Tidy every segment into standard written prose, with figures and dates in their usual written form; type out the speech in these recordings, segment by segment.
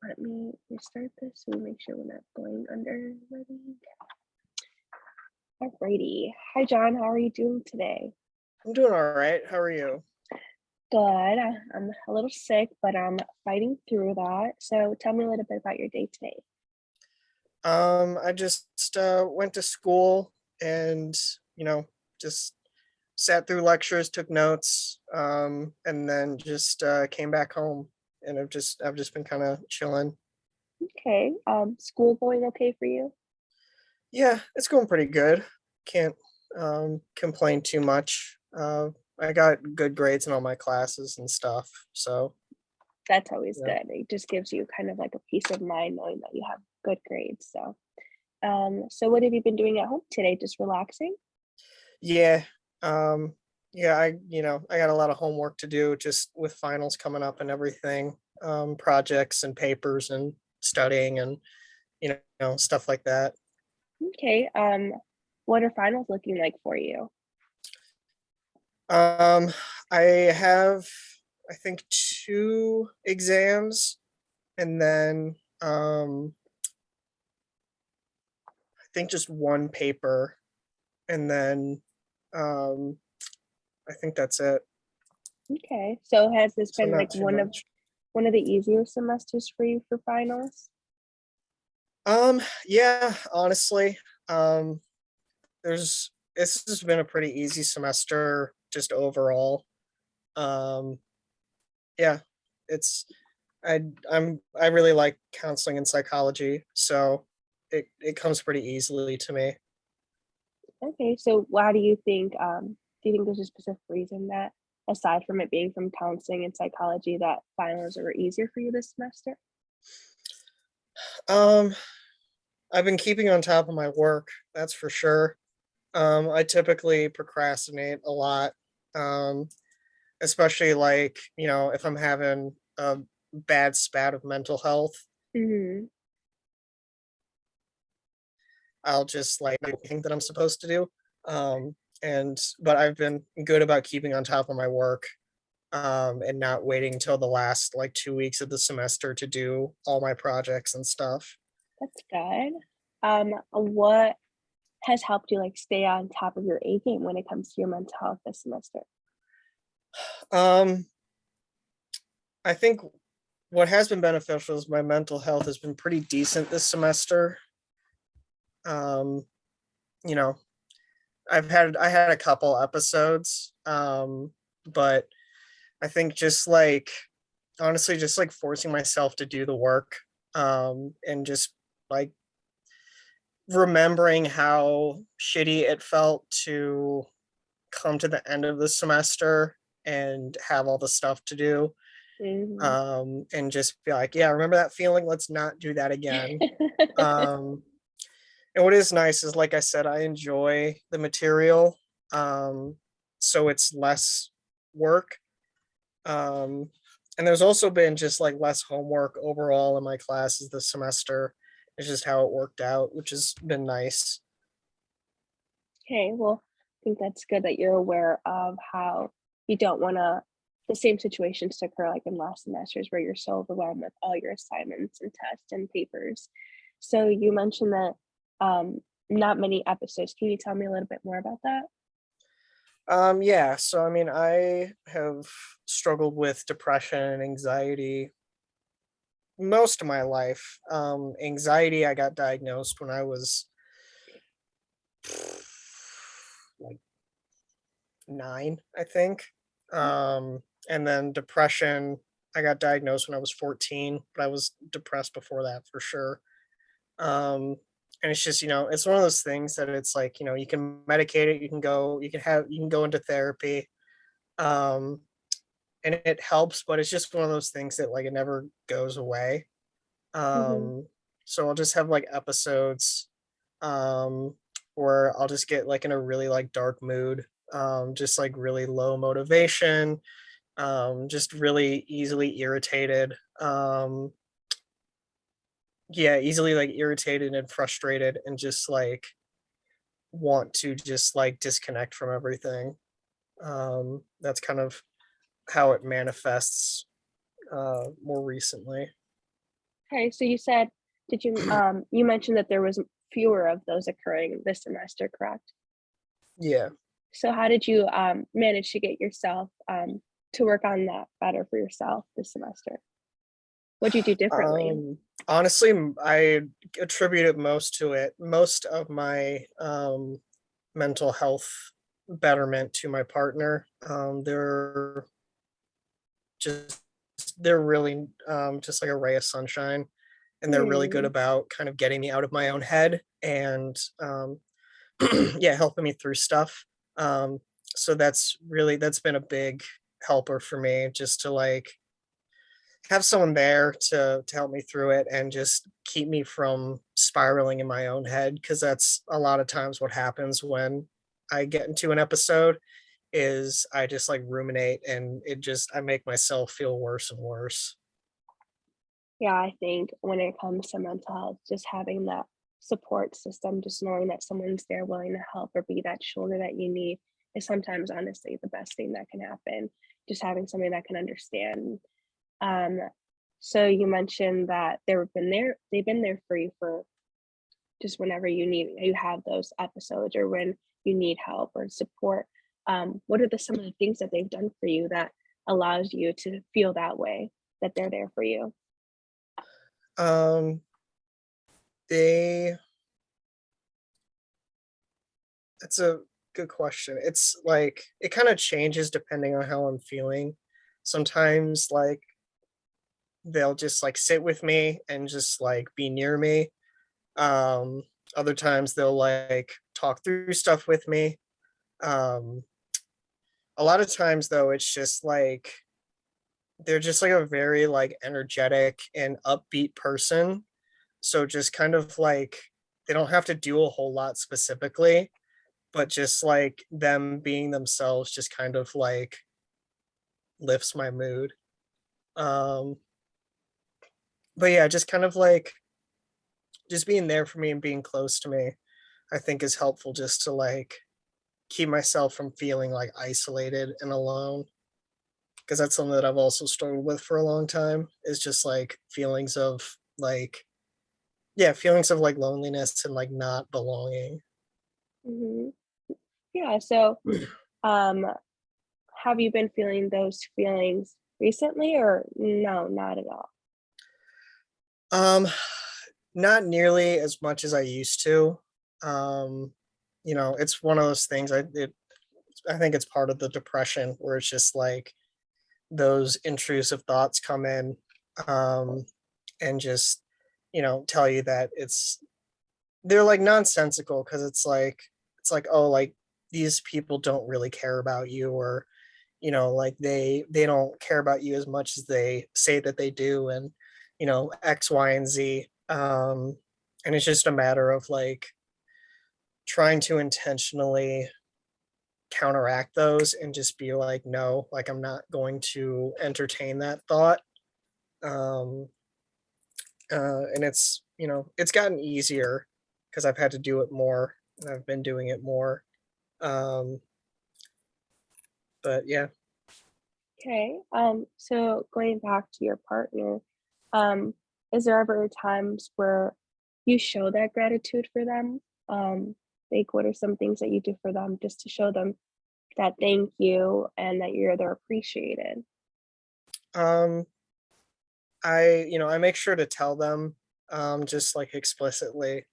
Let me restart this so we make sure we're not going under ready. Alrighty. Hi, John. How are you doing today? I'm doing all right. How are you? Good. I'm a little sick, but I'm fighting through that. So tell me a little bit about your day today. I just went to school and you know just sat through lectures, took notes, and then just came back home. And I've just been kind of chilling. Okay. School going okay for you? Yeah, it's going pretty good. Can't complain too much. I got good grades in all my classes and stuff. So That's always yeah, good. It just gives you kind of like a peace of mind knowing that you have good grades. So what have you been doing at home today? Just relaxing? yeah, um, yeah. I got a lot of homework to do just with finals coming up and everything. Projects and papers and studying and stuff like that. Okay. What are finals looking like for you? Um, I have, I think, two exams, and then I think just one paper, and then um, I think that's it. Okay. So has this So been not like too much. one of the easier semesters for you for finals? Yeah, honestly, um, there's this has been a pretty easy semester just overall. Um, yeah, it's I really like counseling and psychology, so it comes pretty easily to me. Okay, so why do you think there's a specific reason that aside from it being from counseling and psychology that finals were easier for you this semester? Um, I've been keeping on top of my work, that's for sure. I typically procrastinate a lot, um, especially like, if I'm having a bad spat of mental health, Mhm. I'll just like think that I'm supposed to do. But I've been good about keeping on top of my work, and not waiting until the last like 2 weeks of the semester to do all my projects and stuff. That's good. What has helped you, like, stay on top of your A game when it comes to your mental health this semester? Um, I think what has been beneficial is my mental health has been pretty decent this semester. Um, you know, I had a couple episodes, but I think just like honestly, just like forcing myself to do the work, and just like remembering how shitty it felt to come to the end of the semester and have all the stuff to do, Mhm. and just be like, yeah, remember that feeling, let's not do that again. um and what is nice is, like I said, I enjoy the material, um so it's less work, um and there's also been just like less homework overall in my classes this semester. It's just how it worked out, which has been nice. Okay, well, I think that's good that you're aware of how you don't wanna the same situations to occur like in last semesters where you're so overwhelmed with all your assignments and tests and papers. So you mentioned that not many episodes. Can you tell me a little bit more about that? Yeah, so I mean, I have struggled with depression and anxiety most of my life. Anxiety, I got diagnosed when I was like 9, I think. And then depression, I got diagnosed when I was 14, but I was depressed before that for sure. Um, and it's just, it's one of those things that it's like, you can medicate it, you can go into therapy. Um, and it helps, but it's just one of those things that like it never goes away. Mhm. Um, so I'll just have like episodes, um, where I'll just get like in a really like dark mood, just like really low motivation, just really easily irritated. Yeah, easily like irritated and frustrated and just like want to just like disconnect from everything. That's kind of how it manifests more recently. Okay, so you said, did you you mentioned that there was fewer of those occurring this semester, correct? Yeah. So how did you manage to get yourself to work on that better for yourself this semester? What'd you do differently? Honestly, I attribute it most to it. Most of my mental health betterment to my partner. Just they're really just like a ray of sunshine, and they're really good Hmm. about kind of getting me out of my own head and yeah, helping me through stuff. Um, so that's been a big helper for me, just to like have someone there to help me through it and just keep me from spiraling in my own head, because that's a lot of times what happens when I get into an episode is I just like ruminate, and I make myself feel worse and worse. Yeah, I think when it comes to mental health, just having that support system, just knowing that someone's there willing to help or be that shoulder that you need is sometimes honestly the best thing that can happen. Just having somebody that can understand. Um, so you mentioned that they've been there for you for just whenever you have those episodes or when you need help or support. What are some of the things that they've done for you that allows you to feel that way, that they're there for you? Um, they That's a good question. It's like it kind of changes depending on how I'm feeling. Sometimes like they'll just like sit with me and just like be near me. Um, Other times they'll like talk through stuff with me. Um, a lot of times though, it's just like they're just like a very like energetic and upbeat person. So just kind of like they don't have to do a whole lot specifically, but just like them being themselves just kind of like lifts my mood. Um, but yeah, just kind of like just being there for me and being close to me, I think is helpful, just to like keep myself from feeling like isolated and alone. Because that's something that I've also struggled with for a long time, is just like feelings of like, yeah, feelings of like loneliness and like not belonging. Hmm. Yeah. So, um, have you been feeling those feelings recently, or no, not at all? Um, Not nearly as much as I used to. Um, it's one of those things. I think it's part of the depression where it's just like those intrusive thoughts come in, um, and just tell you that they're like nonsensical, because it's like, oh, like these people don't really care about you, or like they don't care about you as much as they say that they do, and X, Y, and Z. And it's just a matter of like trying to intentionally counteract those and just be like, no, like I'm not going to entertain that thought. um and it's gotten easier because I've had to do it more, and I've been doing it more. um but yeah. Okay. So going back to your partner, um, is there ever times where you show that gratitude for them? Like what are some things that you do for them just to show them that thank you and that they're appreciated? um I make sure to tell them, just like explicitly,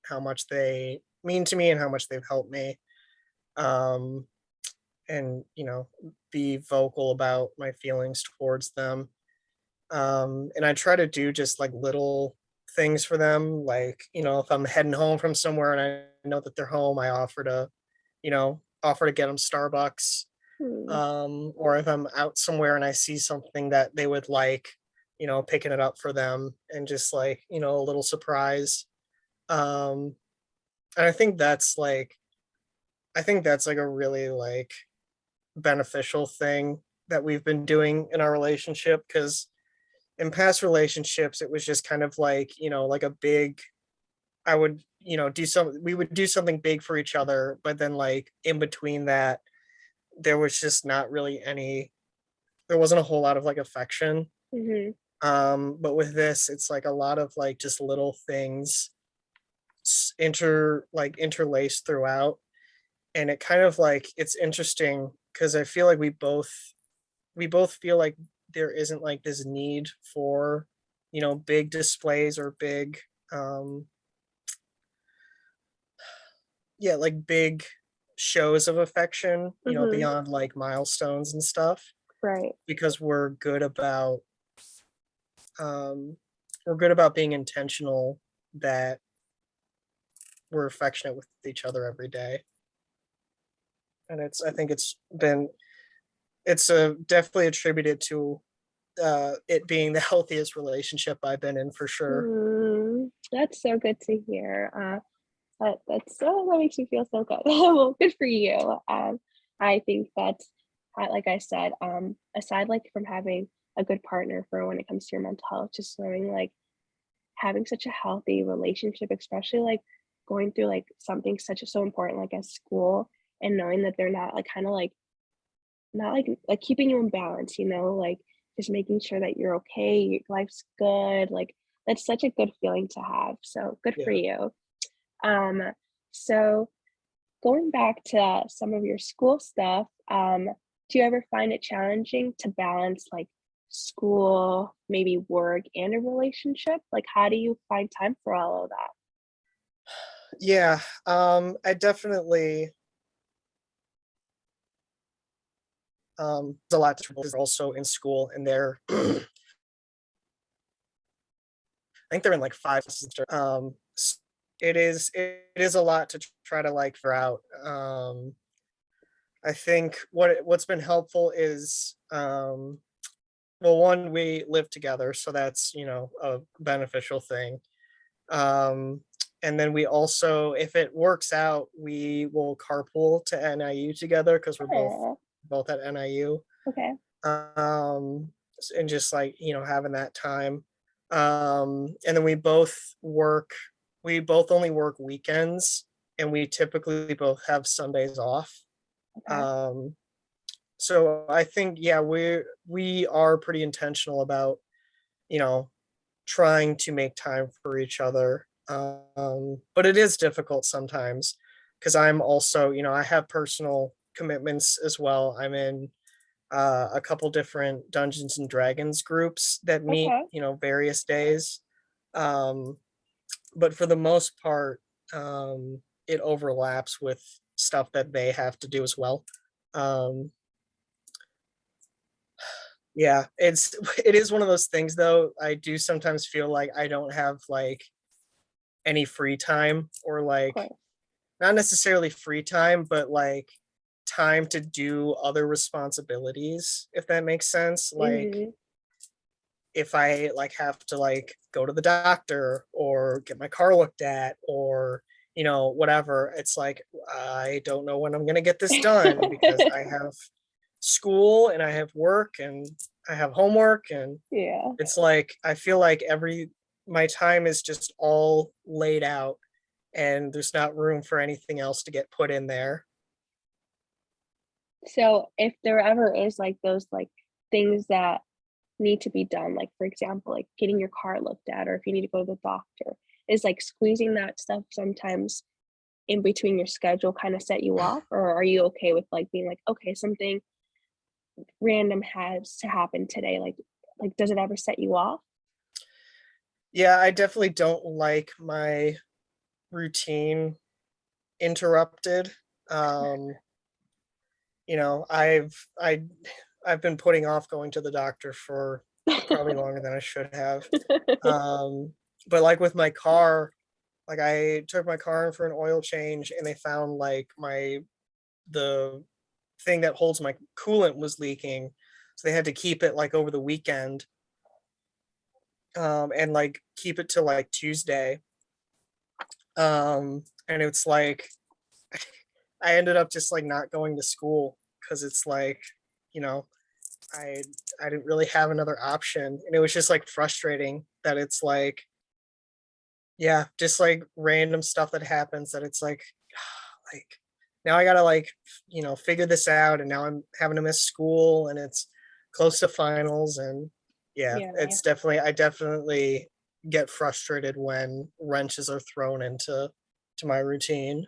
how much they mean to me and how much they've helped me. Um, and be vocal about my feelings towards them. And I try to do just like little things for them. Like, if I'm heading home from somewhere and I know that they're home, I offer to get them Starbucks. Hmm. Or if I'm out somewhere and I see something that they would like, picking it up for them and just like, a little surprise. Um, and I think that's like a really like beneficial thing that we've been doing in our relationship, because in past relationships it was just kind of like, like a big, I would, we would do something big for each other, but then like in between that there was just not really any, there wasn't a whole lot of like affection. Hmm. But with this, it's like a lot of like just little things interlaced throughout, and it kind of like it's interesting because I feel like we both feel like there isn't like this need for, big displays or big, um yeah, like big shows of affection, Mm-hmm. beyond like milestones and stuff, Right. because um we're good about being intentional, that we're affectionate with each other every day. And I think it's definitely attributed to it being the healthiest relationship I've been in for sure. That's so good to hear. That makes me feel so good. Well, good for you. I think that's like I said, aside like from having a good partner for when it comes to your mental health, just knowing like having such a healthy relationship, especially like going through like something such so important like as school and knowing that they're not like kind of like not like keeping you in balance, like just making sure that you're okay, your life's good. Like that's such a good feeling to have. So good for Yeah. you. Um, so going back to some of your school stuff, do you ever find it challenging to balance like school, maybe work and a relationship? Like how do you find time for all of that? Yeah, I definitely, there's a lot to people also in school, and they're I think they're in like 5 semester. It is a lot to try to like figure out. I think what's been helpful is, well, one, we live together, so that's, a beneficial thing. Um, and then we also, if it works out, we will carpool to NIU together because we're Oh, both at NIU. okay. And just like, having that time. And then we both only work weekends, and we typically both have Sundays off. Okay. Um, so I think, yeah, we are pretty intentional about, you know, trying to make time for each other. But it is difficult sometimes because I'm also, I have personal commitments as well. I'm in a couple different Dungeons and Dragons groups that meet, Okay. various days. Um, but for the most part, it overlaps with stuff that they have to do as well. Um, yeah, it is one of those things though. I do sometimes feel like I don't have like any free time, or Of like course. not necessarily free time, but like time to do other responsibilities, if that makes sense. Like Mm-hmm. if I like have to like go to the doctor or get my car looked at, or whatever, it's like I don't know when I'm going to get this done because I have school and I have work and I have homework, and Yeah. it's like I feel like every my time is just all laid out, and there's not room for anything else to get put in there. So if there ever is like those like things that need to be done, like for example, like getting your car looked at, or if you need to go to the doctor, is like squeezing that stuff sometimes in between your schedule kind of set you off? Or are you okay with like being like, okay, something random has to happen today? Like does it ever set you off? Yeah, I definitely don't like my routine interrupted. Um, I've been putting off going to the doctor for probably longer than I should have. Um, but like with my car, like I took my car in for an oil change, and they found like the thing that holds my coolant was leaking. So they had to keep it like over the weekend, and like keep it till like Tuesday. And it's like I ended up just like not going to school because it's like, you know, I I didn't really have another option, and it was just like frustrating that it's like, yeah, just like random stuff that happens that it's like now I gotta like figure this out, and now I'm having to miss school, and it's close to finals, and Yeah, Yeah. it's definitely, I definitely get frustrated when wrenches are thrown into my routine.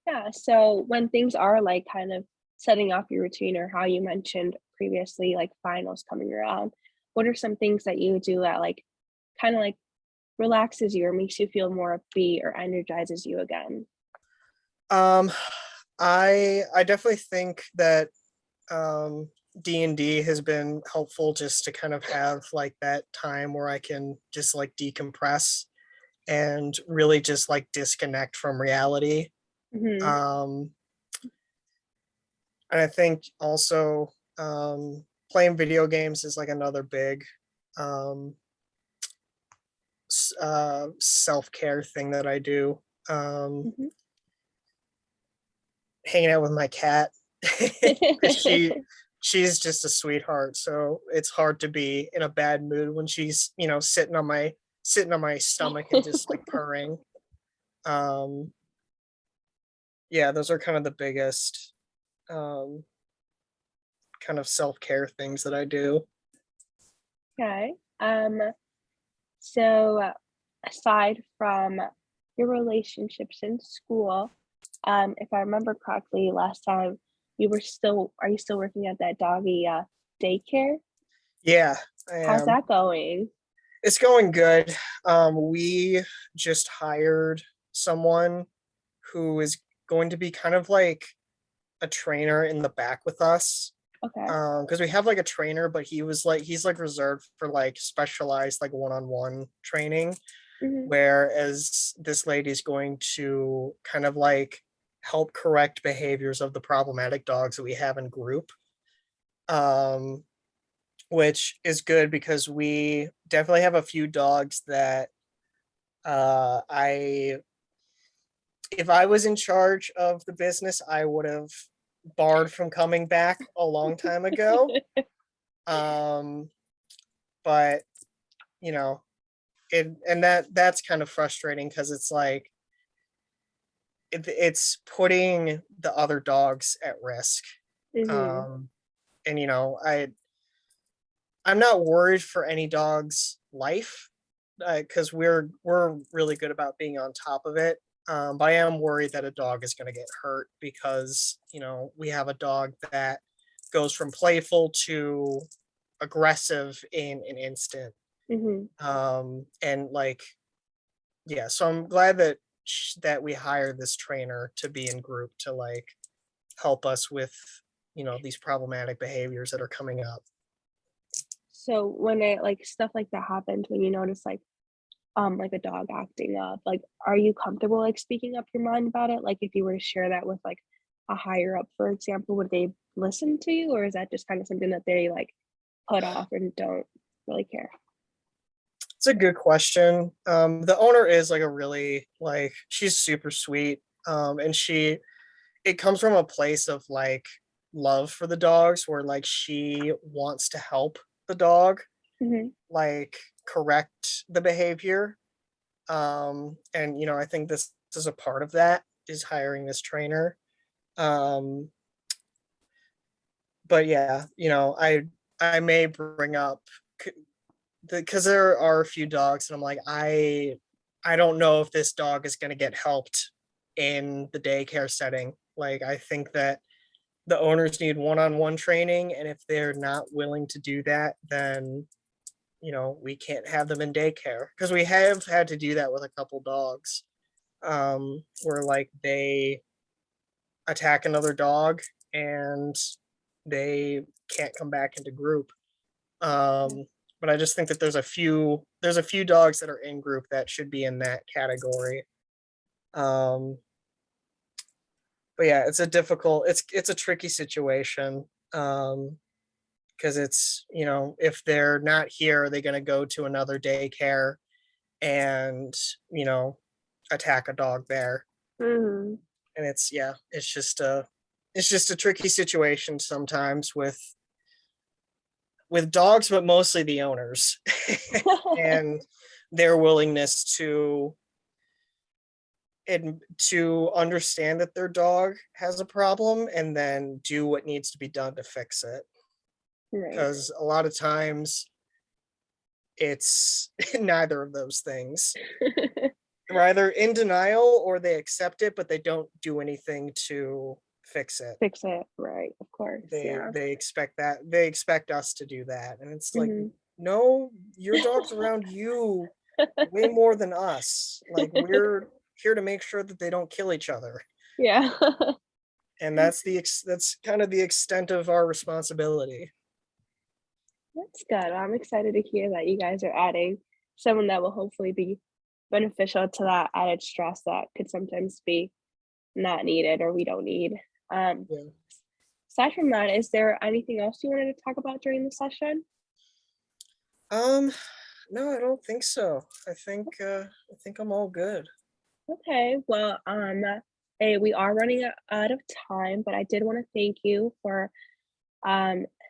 Yeah. So when things are like kind of setting off your routine or how you mentioned previously, like finals coming around, what are some things that you do that like kind of like relaxes you or makes you feel more upbeat or energizes you again? Um, I definitely think that D&D has been helpful just to kind of have like that time where I can just like decompress and really just like disconnect from reality. Hmm. Um, and I think also playing video games is like another big um, self-care thing that I do. Um, Hmm. Hanging out with my cat because she's just a sweetheart. So it's hard to be in a bad mood when she's sitting on my stomach and just like purring. Um, yeah, those are kind of the biggest um, kind of self care things that I do. Okay. So aside from your relationships in school, if I remember correctly, last time are you still working at that doggy daycare? Yeah, I How's am. that going? It's going good. We just hired someone who is going to be kind of like a trainer in the back with us. Okay. Because we have like a trainer, but he's like reserved for like specialized like one-on-one training, Hmm. whereas this lady's going to kind of like help correct behaviors of the problematic dogs that we have in group. Um, which is good because we definitely have a few dogs that I if I was in charge of the business, I would have barred from coming back a long time ago. Um, but you know, and that's kind of frustrating because it's like it's putting the other dogs at risk. Hmm. Um, and I'm not worried for any dog's life because we're really good about being on top of it. But I am worried that a dog is going to get hurt because we have a dog that goes from playful to aggressive in an instant. Hmm. And like yeah, so I'm glad that that we hired this trainer to be in group to like help us with these problematic behaviors that are coming up. So when it like stuff like that happens, when you notice like a dog acting up, like are you comfortable like speaking up your mind about it? Like if you were to share that with like a higher up, for example, would they listen to you or is that just kind of something that they like put off and don't really care? It's a good question. The owner is like a really like she's super sweet. And it comes from a place of like love for the dogs where like she wants to help the dog Hmm. like correct the behavior. And I think this is a part of that is hiring this trainer. Um, but yeah, I may bring up because there are a few dogs and I'm like I don't know if this dog is going to get helped in the daycare setting. Like I think that the owners need one-on-one training, and if they're not willing to do that, then we can't have them in daycare because we have had to do that with a couple dogs where like they attack another dog and they can't come back into group. Um, but I just think that there's a few dogs that are in group that should be in that category. Um, but yeah, it's a tricky situation. Because it's if they're not here, are they going to go to another daycare and you know attack a dog there? Hmm. And it's just a tricky situation sometimes with dogs, but mostly the owners and their willingness to understand that their dog has a problem and then do what needs to be done to fix it. Right. Because a lot of times, it's neither of those things. They're either in denial or they accept it, but they don't do anything to fix it. Fix it, right, of course, They yeah. they expect that they expect us to do that, and it's like, Mhm. no, your dog's around you way more than us. Like, we're here to make sure that they don't kill each other, Yeah. and that's kind of the extent of our responsibility. That's good. I'm excited to hear that you guys are adding someone that will hopefully be beneficial to that added stress that could sometimes be not needed or we don't need. Um, Yeah. Aside from that, is there anything else you wanted to talk about during the session? Um, no, I don't think so. I think I'm all good. Okay, well, we are running out of time, but I did want to thank you for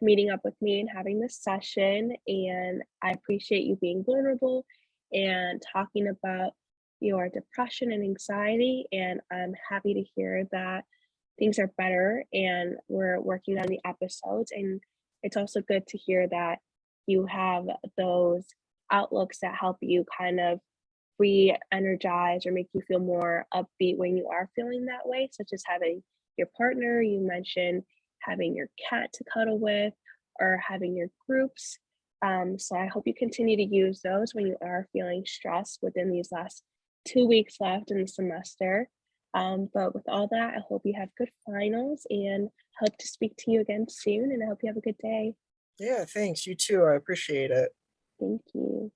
meeting up with me and having this session. And I appreciate you being vulnerable and talking about your depression and anxiety. And I'm happy to hear that things are better and we're working on the episodes. And it's also good to hear that you have those outlooks that help you kind of re-energize or make you feel more upbeat when you are feeling that way, such as having your partner, you mentioned having your cat to cuddle with, or having your groups. So I hope you continue to use those when you are feeling stressed within these last 2 weeks left in the semester. But with all that, I hope you have good finals and hope to speak to you again soon. And I hope you have a good day. Yeah, thanks. You too. I appreciate it. Thank you.